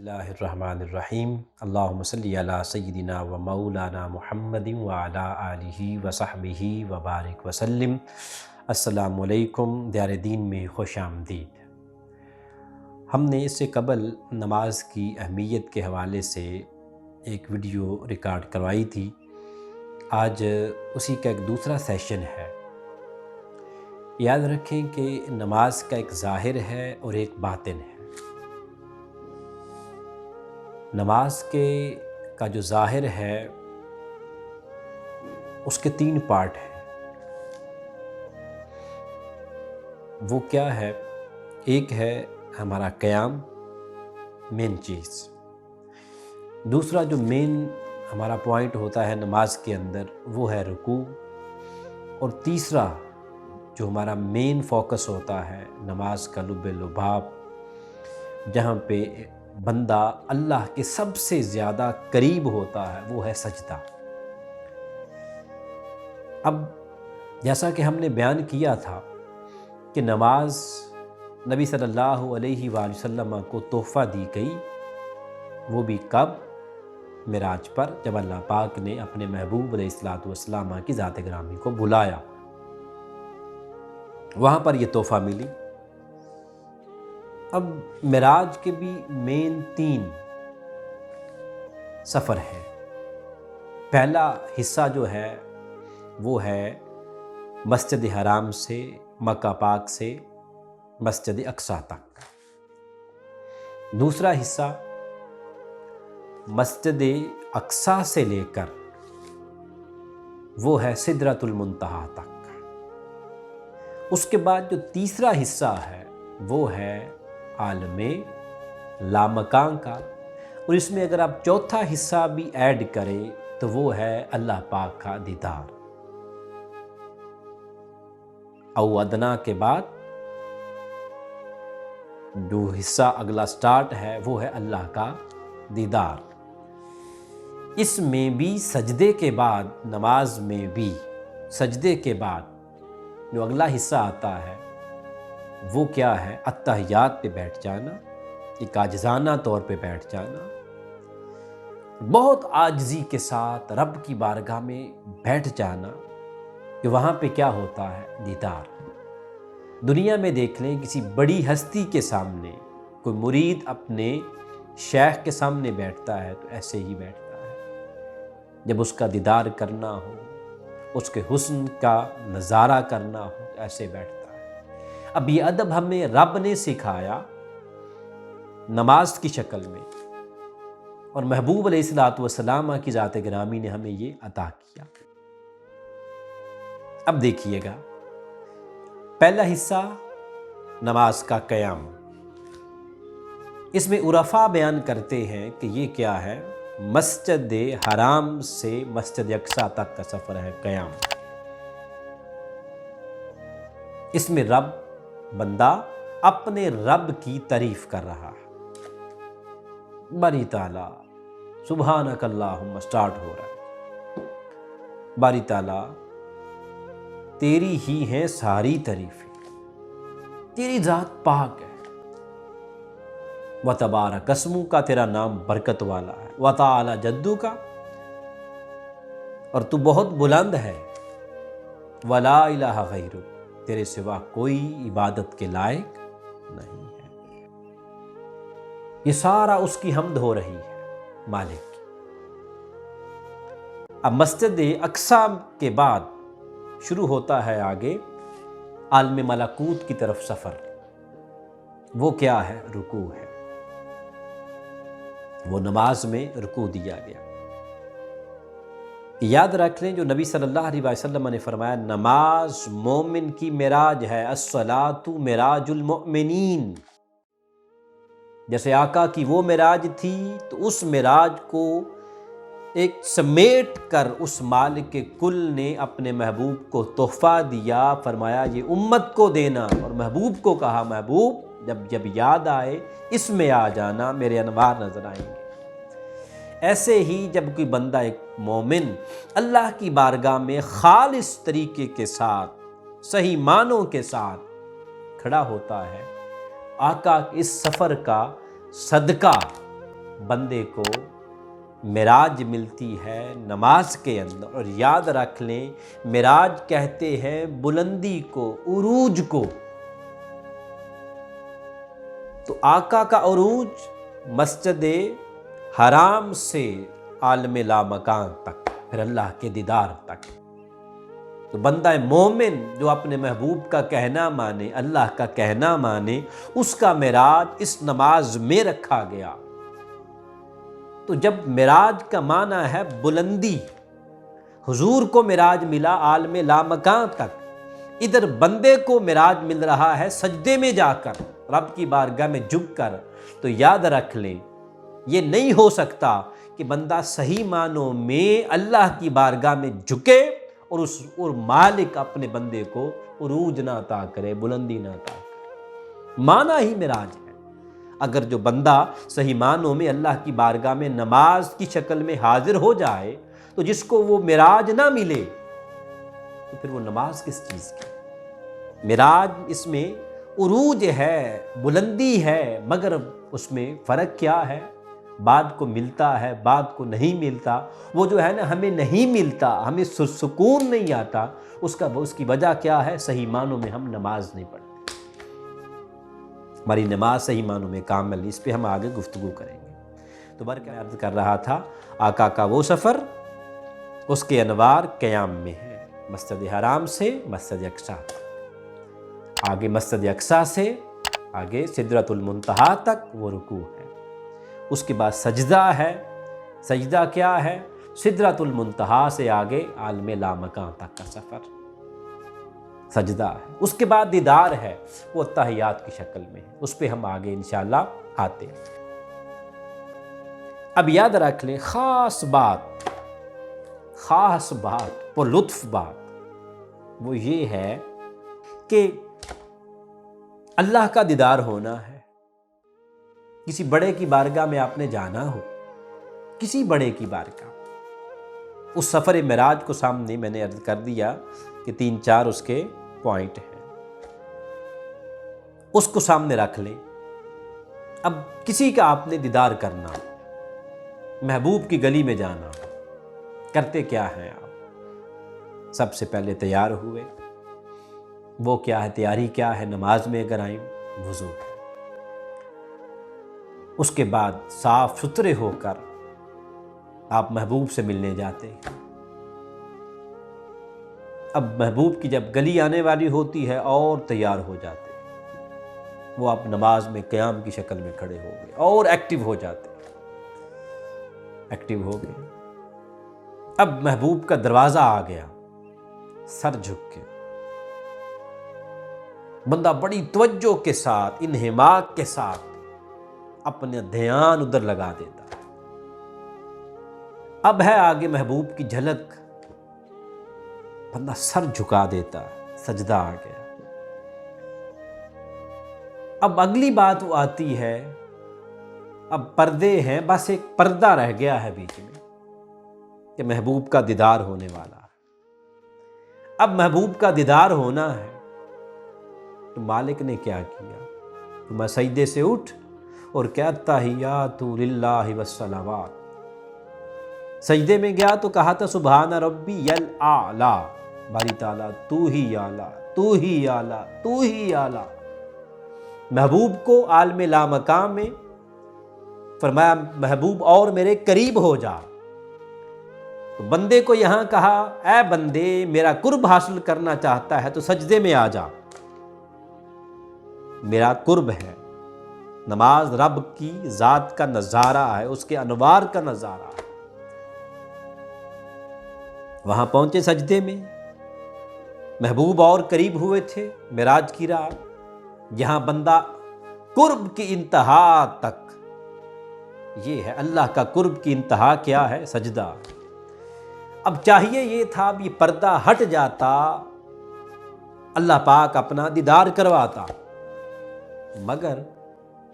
اللہ الرحمن الرحیم اللہم صلی علی سیدنا و مولانا محمد وعلی آلہ وصحبہ وبارک وسلم۔ السلام علیکم، دیار دین میں خوش آمدید۔ ہم نے اس سے قبل نماز کی اہمیت کے حوالے سے ایک ویڈیو ریکارڈ کروائی تھی۔ آج اسی کا ایک دوسرا سیشن ہے۔ یاد رکھیں کہ نماز کا ایک ظاہر ہے اور ایک باطن ہے۔ نماز کا جو ظاہر ہے اس کے 3 پارٹ ہیں۔ وہ کیا ہے؟ ایک ہے ہمارا قیام، مین چیز۔ دوسرا جو مین ہمارا پوائنٹ ہوتا ہے نماز کے اندر وہ ہے رکوع۔ اور تیسرا جو ہمارا مین فوکس ہوتا ہے نماز کا لب لباب، جہاں پہ بندہ اللہ کے سب سے زیادہ قریب ہوتا ہے، وہ ہے سجدہ۔ اب جیسا کہ ہم نے بیان کیا تھا کہ نماز نبی صلی اللہ علیہ وآلہ وسلم کو تحفہ دی گئی، وہ بھی کب؟ معراج پر، جب اللہ پاک نے اپنے محبوب علیہ السلام کی ذات گرامی کو بلایا، وہاں پر یہ تحفہ ملی۔ اب معراج کے بھی مین 3 سفر ہے۔ پہلا حصہ جو ہے وہ ہے مسجد حرام سے، مکہ پاک سے مسجد اقصیٰ تک۔ دوسرا حصہ مسجد اقصیٰ سے لے کر وہ ہے سدرۃ المنتہا تک۔ اس کے بعد جو تیسرا حصہ ہے وہ ہے عالم لامکان کا، اور اس میں اگر آپ چوتھا حصہ بھی ایڈ کریں تو وہ ہے اللہ پاک کا دیدار۔ او ادنا کے بعد جو حصہ اگلا سٹارٹ ہے وہ ہے اللہ کا دیدار۔ اس میں بھی سجدے کے بعد، نماز میں بھی سجدے کے بعد جو اگلا حصہ آتا ہے وہ کیا ہے؟ اتحیات پہ بیٹھ جانا، ایک عاجزانہ طور پہ بیٹھ جانا، بہت عاجزی کے ساتھ رب کی بارگاہ میں بیٹھ جانا، کہ وہاں پہ کیا ہوتا ہے؟ دیدار۔ دنیا میں دیکھ لیں کسی بڑی ہستی کے سامنے کوئی مرید اپنے شیخ کے سامنے بیٹھتا ہے تو ایسے ہی بیٹھتا ہے۔ جب اس کا دیدار کرنا ہو، اس کے حسن کا نظارہ کرنا ہو، ایسے بیٹھتا ہے۔ اب یہ ادب ہمیں رب نے سکھایا نماز کی شکل میں، اور محبوب علیہ السلام کی ذات گرامی نے ہمیں یہ عطا کیا۔ اب دیکھیے گا، پہلا حصہ نماز کا قیام۔ اس میں عرفاء بیان کرتے ہیں کہ یہ کیا ہے؟ مسجد حرام سے مسجد اقصیٰ تک کا سفر ہے قیام۔ اس میں بندہ اپنے رب کی تعریف کر رہا ہے۔ باری تعالیٰ سبحانک اللہم سٹارٹ ہو رہا ہے۔ باری تعالیٰ تیری ہی ہیں ساری تعریفیں، تیری ذات پاک ہے، وتبارک اسمک کا، تیرا نام برکت والا ہے، وتعالی جدک، اور تو بہت بلند ہے، ولا الہ غیرک، تیرے سوا کوئی عبادت کے لائق نہیں ہے۔ یہ سارا اس کی حمد ہو رہی ہے، مالک کی۔ اب مسجد اقصیٰ کے بعد شروع ہوتا ہے آگے عالم ملکوت کی طرف سفر۔ وہ کیا ہے؟ رکوع ہے۔ وہ نماز میں رکوع دیا گیا۔ یاد رکھ لیں جو نبی صلی اللہ علیہ وسلم نے فرمایا، نماز مومن کی معراج ہے، الصلاۃ معراج المؤمنین۔ جیسے آقا کی وہ معراج تھی تو اس معراج کو ایک سمیٹ کر اس مالک کل نے اپنے محبوب کو تحفہ دیا، فرمایا یہ امت کو دینا، اور محبوب کو کہا محبوب جب یاد آئے اس میں آ جانا، میرے انوار نظر آئیں گے۔ ایسے ہی جب کوئی بندہ، ایک مومن اللہ کی بارگاہ میں خالص طریقے کے ساتھ، صحیح معنوں کے ساتھ کھڑا ہوتا ہے، آقا اس سفر کا صدقہ بندے کو معراج ملتی ہے نماز کے اندر، اور یاد رکھ لیں معراج کہتے ہیں بلندی کو، عروج کو۔ تو آقا کا عروج مسجد حرام سے عالم لامکان تک، پھر اللہ کے دیدار تک۔ تو بندہ مومن جو اپنے محبوب کا کہنا مانے، اللہ کا کہنا مانے، اس کا معراج اس نماز میں رکھا گیا۔ تو جب معراج کا معنی ہے بلندی، حضور کو معراج ملا عالم لامکان تک، ادھر بندے کو معراج مل رہا ہے سجدے میں جا کر، رب کی بارگاہ میں جھک کر۔ تو یاد رکھ لیں یہ نہیں ہو سکتا کہ بندہ صحیح معنوں میں اللہ کی بارگاہ میں جھکے اور مالک اپنے بندے کو عروج نہ عطا کرے، بلندی نہ عطا کرے۔ معنی ہی معراج ہے۔ اگر جو بندہ صحیح معنوں میں اللہ کی بارگاہ میں نماز کی شکل میں حاضر ہو جائے تو جس کو وہ معراج نہ ملے تو پھر وہ نماز کس چیز کی؟ معراج اس میں عروج ہے، بلندی ہے، مگر اس میں فرق کیا ہے؟ بعد کو ملتا ہے، بعد کو نہیں ملتا۔ وہ جو ہے نا ہمیں نہیں ملتا، ہمیں سکون نہیں آتا، اس کی وجہ کیا ہے؟ صحیح معنوں میں ہم نماز نہیں پڑھتے، ہماری نماز صحیح معنوں میں کامل نہیں۔ اس پہ ہم آگے گفتگو کریں گے۔ تو برکہ عرض کر رہا تھا آقا کا وہ سفر، اس کے انوار قیام میں ہے، مسجد حرام سے مسجد اقصیٰ تک، آگے مسجد اقصیٰ سے آگے سدرۃ المنتہا تک وہ رکوع ہے، اس کے بعد سجدہ ہے۔ سجدہ کیا ہے؟ سدرۃ المنتہا سے آگے عالم لامکان تک کا سفر سجدہ ہے۔ اس کے بعد دیدار ہے، وہ تحیات کی شکل میں ہے، اس پہ ہم آگے انشاءاللہ آتے ہیں۔ اب یاد رکھ لیں خاص بات پر لطف بات وہ یہ ہے کہ اللہ کا دیدار ہونا ہے۔ کسی بڑے کی بارگاہ میں آپ نے جانا ہو، کسی بڑے کی بارگاہ، اس سفر معراج کو سامنے میں نے عرض کر دیا کہ 3-4 اس کے پوائنٹ ہیں، اس کو سامنے رکھ لیں۔ اب کسی کا آپ نے دیدار کرنا، محبوب کی گلی میں جانا، کرتے کیا ہیں آپ؟ سب سے پہلے تیار ہوئے، وہ کیا ہے تیاری کیا ہے؟ نماز میں اگر آئیں وضو، اس کے بعد صاف ستھرے ہو کر آپ محبوب سے ملنے جاتے ہیں۔ اب محبوب کی جب گلی آنے والی ہوتی ہے اور تیار ہو جاتے ہیں، وہ آپ نماز میں قیام کی شکل میں کھڑے ہو گئے اور ایکٹیو ہو جاتے ہیں، ایکٹیو ہو گئے۔ اب محبوب کا دروازہ آ گیا، سر جھک کے بندہ بڑی توجہ کے ساتھ، انہماک کے ساتھ اپنے دھیان ادھر لگا دیتا ہے۔ اب ہے آگے محبوب کی جھلک، بندہ سر جھکا دیتا ہے، سجدہ آ گیا۔ اب اگلی بات وہ آتی ہے، اب پردے ہیں، بس ایک پردہ رہ گیا ہے بیچ میں کہ محبوب کا دیدار ہونے والا ہے۔ اب محبوب کا دیدار ہونا ہے تو مالک نے کیا کیا؟ تو میں سجدے سے اٹھ اور کیا تحیات للہ والصلوات، سجدے میں گیا تو کہا تھا سبحان ربی الاعلی، باری تعالیٰ تو ہی اعلیٰ، تو ہی اعلیٰ، تو ہی اعلیٰ۔ محبوب کو عالم لامکان میں فرمایا محبوب اور میرے قریب ہو جا۔ تو بندے کو یہاں کہا اے بندے میرا قرب حاصل کرنا چاہتا ہے تو سجدے میں آ جا، میرا قرب ہے۔ نماز رب کی ذات کا نظارہ ہے، اس کے انوار کا نظارہ ہے۔ وہاں پہنچے سجدے میں، محبوب اور قریب ہوئے تھے معراج کی رات، جہاں بندہ قرب کی انتہا تک، یہ ہے اللہ کا قرب کی انتہا کیا ہے؟ سجدہ۔ اب چاہیے یہ تھا اب یہ پردہ ہٹ جاتا، اللہ پاک اپنا دیدار کرواتا، مگر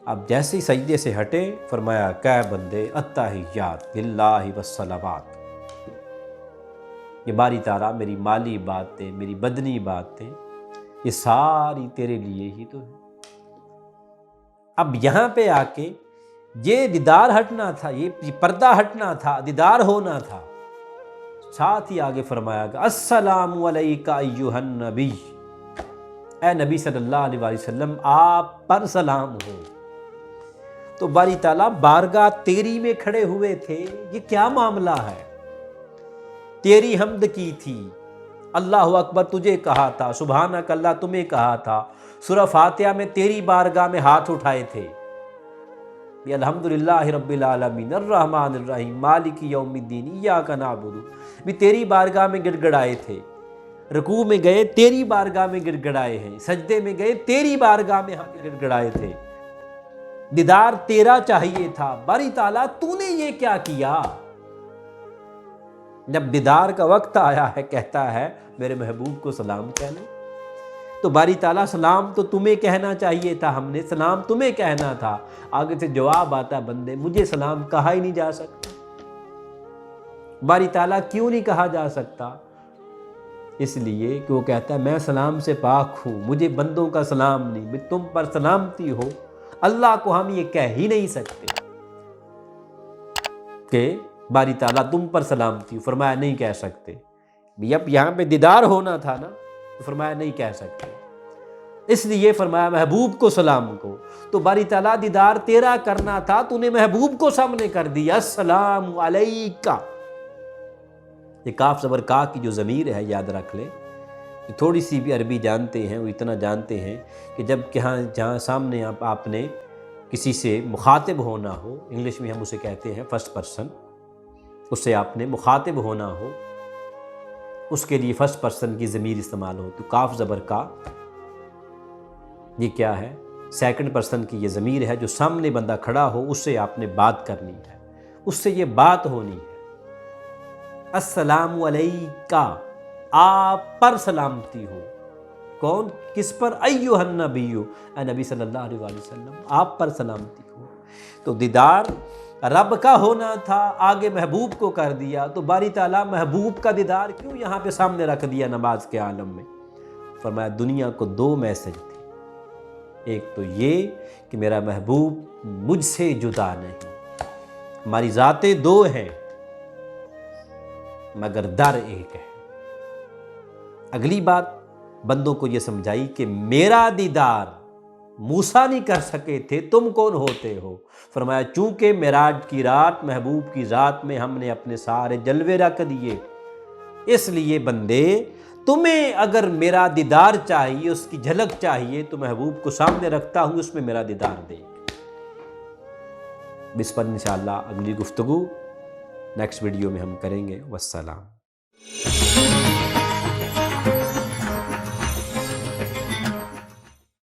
اب جیسے ہی سجدے سے ہٹے فرمایا کہ بندے التحیات للہ والصلوات، یہ باری تعالیٰ میری مالی باتیں، میری بدنی باتیں، یہ ساری تیرے لیے ہی تو ہے۔ اب یہاں پہ آ کے یہ دیدار ہٹنا تھا، یہ پردہ ہٹنا تھا، دیدار ہونا تھا۔ ساتھ ہی آگے فرمایا گا السلام علیکہ ایھا النبی، اے نبی صلی اللہ علیہ وآلہ وسلم آپ پر سلام ہو۔ تو باری تعالیٰ بارگاہ تیری میں کھڑے ہوئے تھے، یہ کیا معاملہ ہے؟ تیری حمد کی تھی، اللہ اکبر تجھے کہا تھا، سبحانک اللہ تمہیں کہا تھا، سورہ فاتحہ میں تیری بارگاہ میں ہاتھ اٹھائے تھے، یہ الحمدللہ رب العالمین الرحمن الرحیم مالک یوم الدین ایاک نعبد، بھی تیری بارگاہ میں گڑ گڑائے تھے، رکوع میں گئے تیری بارگاہ میں گڑ گڑائے ہیں، سجدے میں گئے تیری بارگاہ میں گڑ گڑائے تھے، دیدار تیرا چاہیے تھا۔ باری تعالیٰ تو نے یہ کیا کیا؟ جب دیدار کا وقت آیا ہے کہتا ہے میرے محبوب کو سلام کہہ لو، تو باری تعالیٰ سلام تو تمہیں کہنا چاہیے تھا، ہم نے سلام تمہیں کہنا تھا۔ آگے سے جواب آتا بندے مجھے سلام کہا ہی نہیں جا سکتا۔ باری تعالیٰ کیوں نہیں کہا جا سکتا؟ اس لیے کہ وہ کہتا ہے میں سلام سے پاک ہوں، مجھے بندوں کا سلام نہیں، میں تم پر سلامتی ہو۔ اللہ کو ہم یہ کہہ ہی نہیں سکتے کہ باری تعالیٰ تم پر سلامتی ہو، فرمایا نہیں کہہ سکتے۔ اب یہاں پہ دیدار ہونا تھا نا، تو فرمایا نہیں کہہ سکتے، اس لیے فرمایا محبوب کو سلام کو۔ تو باری تعالیٰ دیدار تیرا کرنا تھا، تو نے محبوب کو سامنے کر دیا، السلام علیکہ۔ یہ کاف زبر کا کی جو ضمیر ہے یاد رکھ لیں، تھوڑی سی بھی عربی جانتے ہیں وہ اتنا جانتے ہیں کہ جب جہاں سامنے آپ نے کسی سے مخاطب ہونا ہو، انگلش میں ہم اسے کہتے ہیں فرسٹ پرسن، اس سے آپ نے مخاطب ہونا ہو، اس کے لیے فرسٹ پرسن کی ضمیر استعمال ہو، تو کاف زبر کا یہ کیا ہے؟ سیکنڈ پرسن کی یہ ضمیر ہے، جو سامنے بندہ کھڑا ہو اس سے آپ نے بات کرنی ہے، اس سے یہ بات ہونی ہے۔ السلام علیکہ، آپ پر سلامتی ہو۔ کون؟ کس پر؟ ایھا النبی، اے نبی صلی اللہ علیہ وآلہ وسلم آپ پر سلامتی ہو۔ تو دیدار رب کا ہونا تھا، آگے محبوب کو کر دیا، تو باری تعالیٰ محبوب کا دیدار کیوں یہاں پہ سامنے رکھ دیا نماز کے عالم میں؟ فرمایا دنیا کو دو میسج تھے، ایک تو یہ کہ میرا محبوب مجھ سے جدا نہیں، ہماری ذاتیں دو ہیں مگر در ایک ہے۔ اگلی بات بندوں کو یہ سمجھائی کہ میرا دیدار موسیٰ نہیں کر سکے تھے، تم کون ہوتے ہو؟ فرمایا چونکہ معراج کی رات محبوب کی ذات میں ہم نے اپنے سارے جلوے رکھ دیے، اس لیے بندے تمہیں اگر میرا دیدار چاہیے، اس کی جھلک چاہیے، تو محبوب کو سامنے رکھتا ہوں، اس میں میرا دیدار دے۔ اس پر انشاءاللہ اگلی گفتگو نیکسٹ ویڈیو میں ہم کریں گے۔ والسلام۔